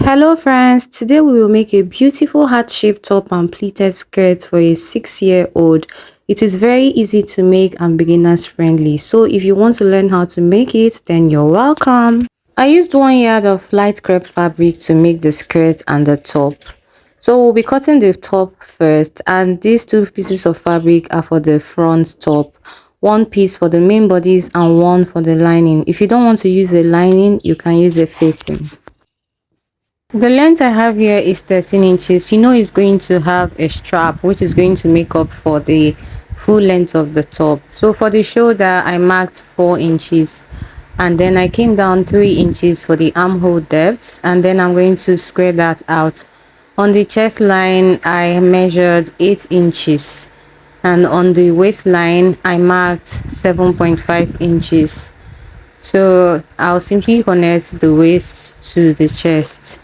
Hello friends, today we will make a beautiful heart-shaped top and pleated skirt for a 6-year-old. It is very easy to make and beginners friendly. So if you want to learn how to make it, then you're welcome. I used 1 yard of light crepe fabric to make the skirt and the top. So we'll be cutting the top first, and these two pieces of fabric are for the front top. One piece for the main bodice and one for the lining. If you don't want to use a lining, you can use a facing. The length I have here is 13 inches. You know it's going to have a strap which is going to make up for the full length of the top. So for the shoulder, I marked 4 inches, and then I came down 3 inches for the armhole depth, and then I'm going to square that out. On the chest line, I measured 8 inches, and on the waistline, I marked 7.5 inches. So I'll simply connect the waist to the chest.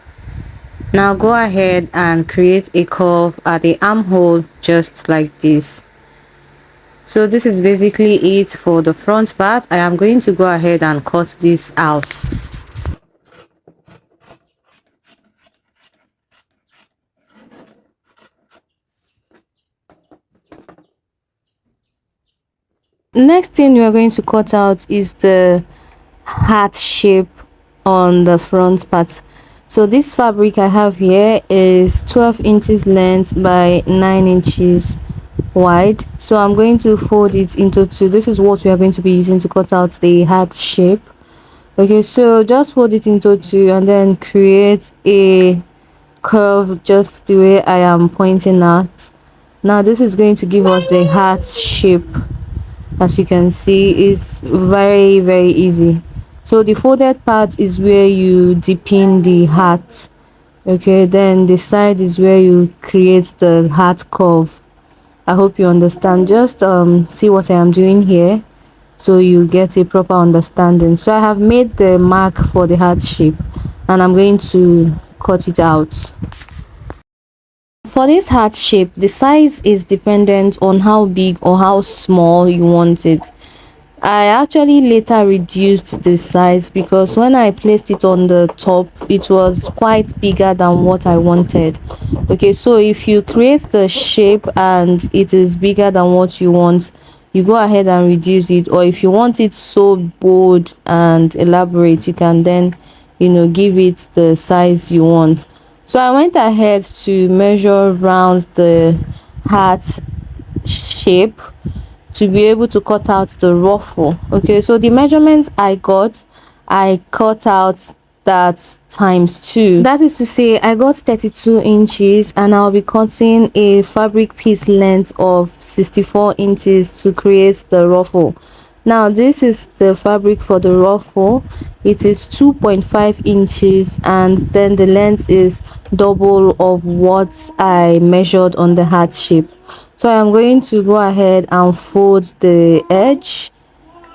Now go ahead and create a curve at the armhole just like this. So this is basically it for the front part. I am going to go ahead and cut this out. Next thing we are going to cut out is the heart shape on the front part. So this fabric I have here is 12 inches length by 9 inches wide. So I'm going to fold it into two. This is what we are going to be using to cut out the heart shape. Okay, so just fold it into two and then create a curve just the way I am pointing at. Now this is going to give us the heart shape. As you can see, it's very easy. So the folded part is where you deepen the heart. Okay, then the side is where you create the heart curve. I hope you understand. Just see what I am doing here so you get a proper understanding. So I have made the mark for the heart shape, and I'm going to cut it out. For this heart shape, the size is dependent on how big or how small you want it. I actually later reduced the size because when I placed it on the top, it was quite bigger than what I wanted. Okay, so if you create the shape and it is bigger than what you want, you go ahead and reduce it. Or if you want it so bold and elaborate, you can then give it the size you want. So I went ahead to measure around the heart shape to be able to cut out the ruffle. Okay, so the measurement I cut out that times 2. That is to say, I got 32 inches and I'll be cutting a fabric piece length of 64 inches to create the ruffle. Now this is the fabric for the ruffle. It is 2.5 inches, and then the length is double of what I measured on the heart shape. So I'm going to go ahead and fold the edge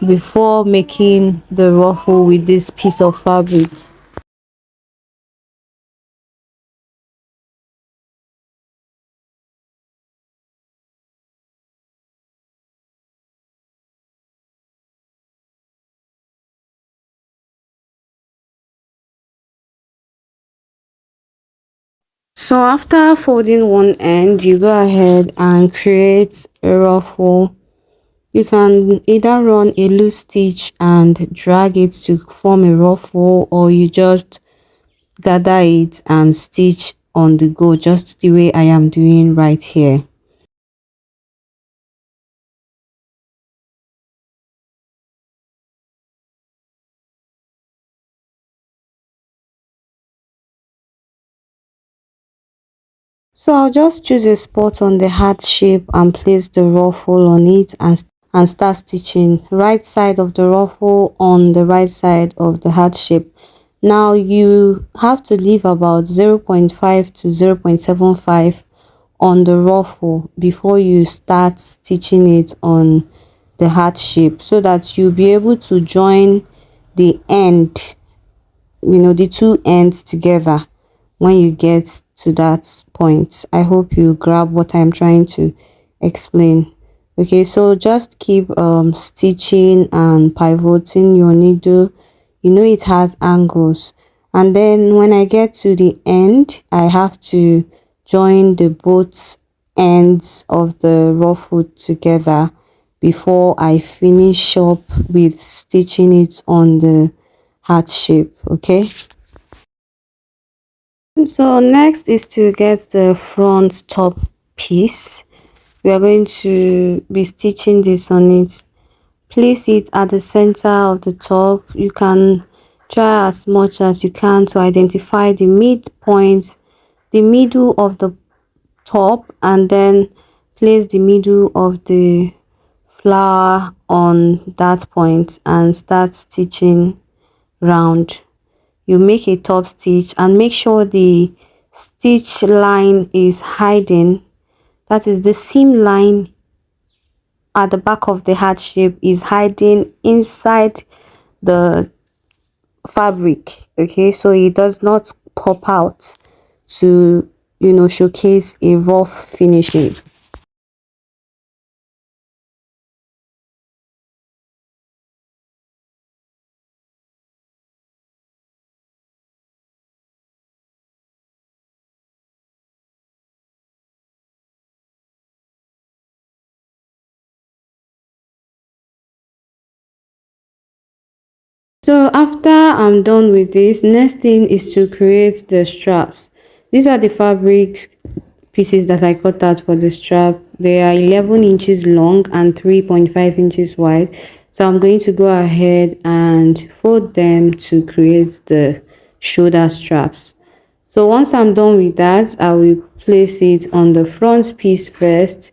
before making the ruffle with this piece of fabric. So after folding one end, you go ahead and create a ruffle. You can either run a loose stitch and drag it to form a ruffle, or you just gather it and stitch on the go, just the way I am doing right here. So I'll just choose a spot on the heart shape and place the ruffle on it and start stitching right side of the ruffle on the right side of the heart shape. Now you have to leave about 0.5 to 0.75 on the ruffle before you start stitching it on the heart shape, so that you'll be able to join the end, the two ends together when you get to that point. I hope you grab what I'm trying to explain. Okay, so just keep stitching and pivoting your needle. It has angles, And then when I get to the end, I have to join the both ends of the ruffle together before I finish up with stitching it on the heart shape. Okay, so next is to get the front top piece. We are going to be stitching this on it. Place it at the center of the top. You can try as much as you can to identify the midpoint, the middle of the top, and then place the middle of the flower on that point and start stitching round. You make a top stitch and make sure the stitch line is hiding, that is the seam line at the back of the heart shape is hiding inside the fabric. Okay, so it does not pop out to showcase a rough finishing. So after I'm done with this, next thing is to create the straps. These are the fabric pieces that I cut out for the strap. They are 11 inches long and 3.5 inches wide. So I'm going to go ahead and fold them to create the shoulder straps. So once I'm done with that, I will place it on the front piece first,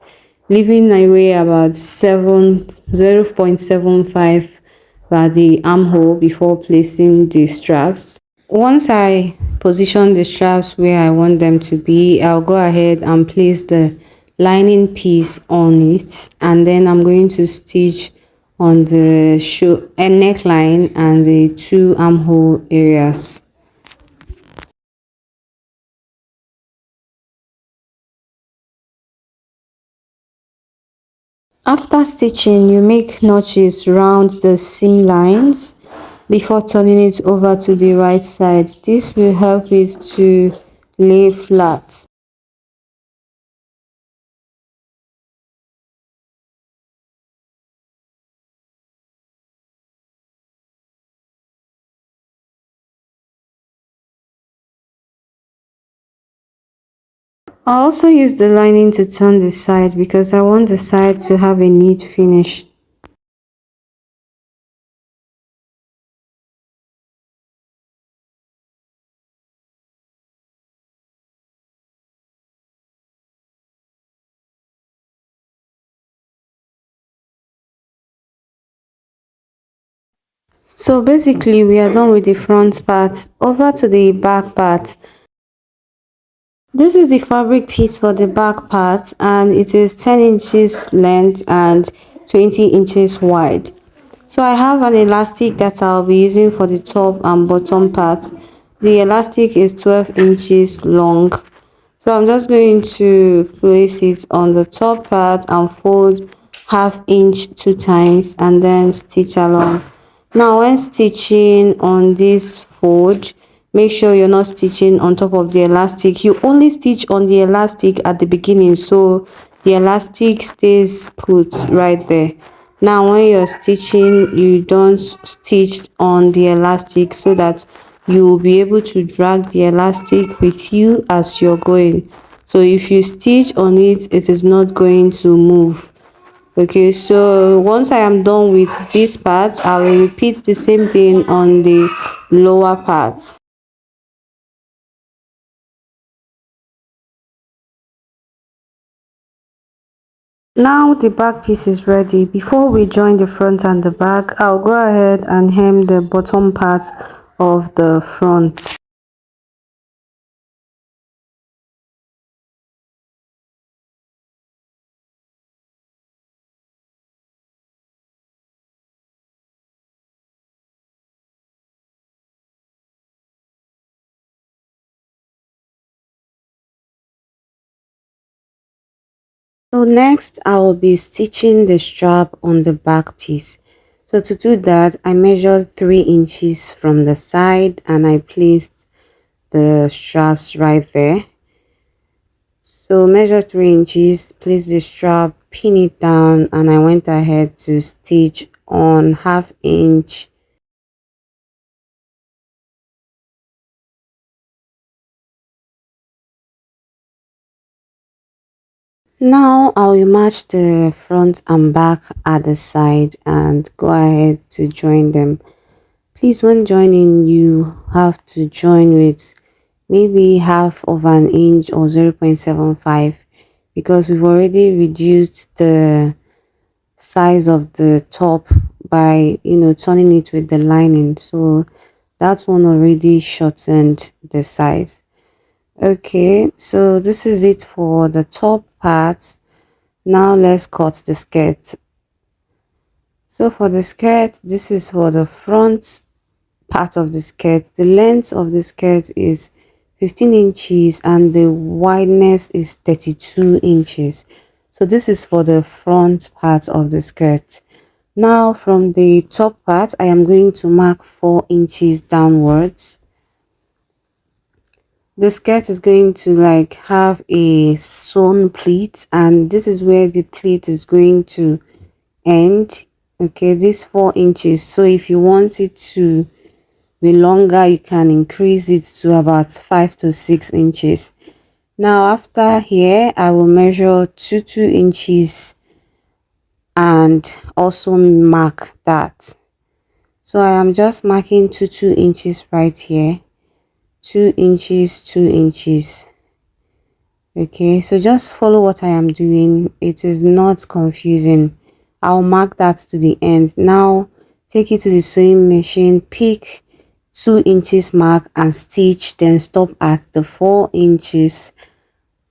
leaving away about 0.75 by the armhole before placing the straps. Once I position the straps where I want them to be, I'll go ahead and place the lining piece on it, and then I'm going to stitch on the neckline and the two armhole areas. After stitching, you make notches round the seam lines before turning it over to the right side. This will help it to lay flat. I also use the lining to turn the side because I want the side to have a neat finish. So basically we are done with the front part. Over to the back part. This is the fabric piece for the back part, and it is 10 inches length and 20 inches wide. So I have an elastic that I'll be using for the top and bottom part. The elastic is 12 inches long. So I'm just going to place it on the top part and fold half inch 2 times and then stitch along. Now when stitching on this fold, make sure you're not stitching on top of the elastic. You only stitch on the elastic at the beginning, so the elastic stays put right there. Now when you're stitching, you don't stitch on the elastic so that you will be able to drag the elastic with you as you're going. So if you stitch on it, it is not going to move. Okay, so once I am done with this part, I will repeat the same thing on the lower part. Now the back piece is ready. Before we join the front and the back, I'll go ahead and hem the bottom part of the front. So next I will be stitching the strap on the back piece. So to do that, I measured 3 inches from the side and I placed the straps right there. So measure 3 inches, place the strap, pin it down, and I went ahead to stitch on 1/2 inch. Now I will match the front and back at the side and go ahead to join them. Please, when joining, you have to join with maybe 1/2 of an inch or 0.75, because we've already reduced the size of the top by turning it with the lining, so that one already shortened the size. Okay, so this is it for the top part. Now let's cut the skirt. So for the skirt, this is for the front part of the skirt. The length of the skirt is 15 inches and the wideness is 32 inches. So this is for the front part of the skirt. Now from the top part, I am going to mark 4 inches downwards. The skirt is going to like have a sewn pleat, and this is where the pleat is going to end. Okay, this 4 inches. So if you want it to be longer, you can increase it to about 5 to 6 inches. Now after here, I will measure 2 inches and also mark that. So I am just marking 2 inches right here. 2 inches, 2 inches. Okay, so just follow what I am doing. It is not confusing. I'll mark that to the end. Now take it to the sewing machine, pick 2 inches mark and stitch, then stop at the 4 inches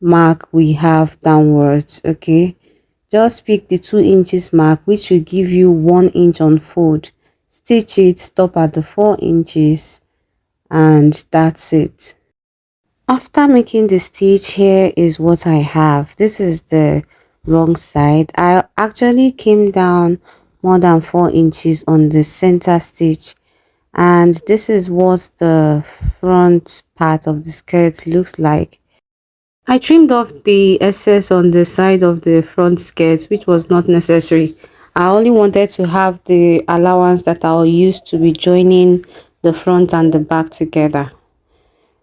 mark we have downwards. Okay, just pick the 2 inches mark, which will give you 1 inch unfold. Stitch it, stop at the 4 inches, and that's it. After making the stitch, here is what I have. This is the wrong side. I actually came down more than 4 inches on the center stitch, and this is what the front part of the skirt looks like. I trimmed off the excess on the side of the front skirt, which was not necessary. I only wanted to have the allowance that I'll use to be joining the front and the back together.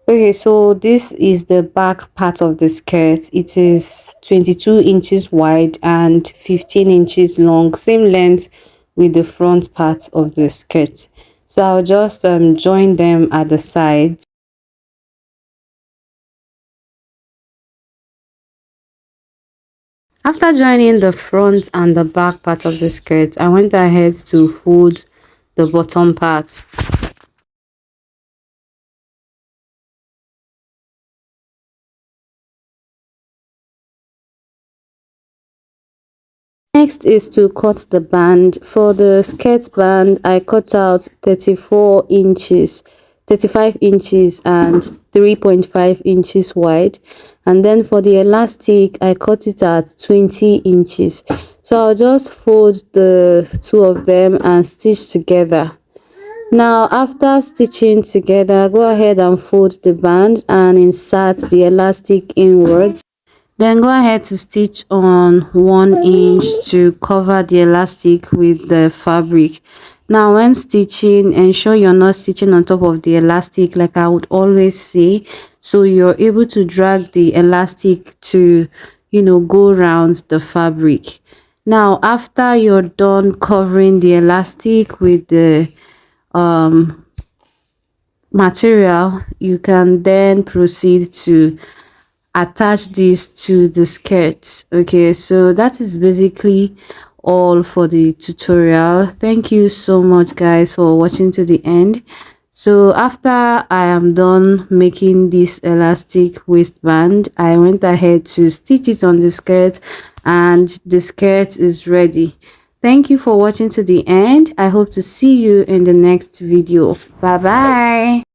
Okay, so this is the back part of the skirt. It is 22 inches wide and 15 inches long, same length with the front part of the skirt. So I'll just join them at the sides. After joining the front and the back part of the skirt, I went ahead to fold the bottom part. Next is to cut the band. For the skirt band, I cut out 34 inches, 35 inches and 3.5 inches wide. And then for the elastic, I cut it at 20 inches. So I'll just fold the two of them and stitch together. Now after stitching together, go ahead and fold the band and insert the elastic inwards. Then go ahead to stitch on 1 inch to cover the elastic with the fabric. Now when stitching, ensure you're not stitching on top of the elastic like I would always say, so you're able to drag the elastic to go around the fabric. Now after you're done covering the elastic with the material, you can then proceed to attach this to the skirt. Okay, so that is basically all for the tutorial. Thank you so much guys for watching to the end. So after I am done making this elastic waistband, I went ahead to stitch it on the skirt and the skirt is ready. Thank you for watching to the end. I hope to see you in the next video. Bye bye.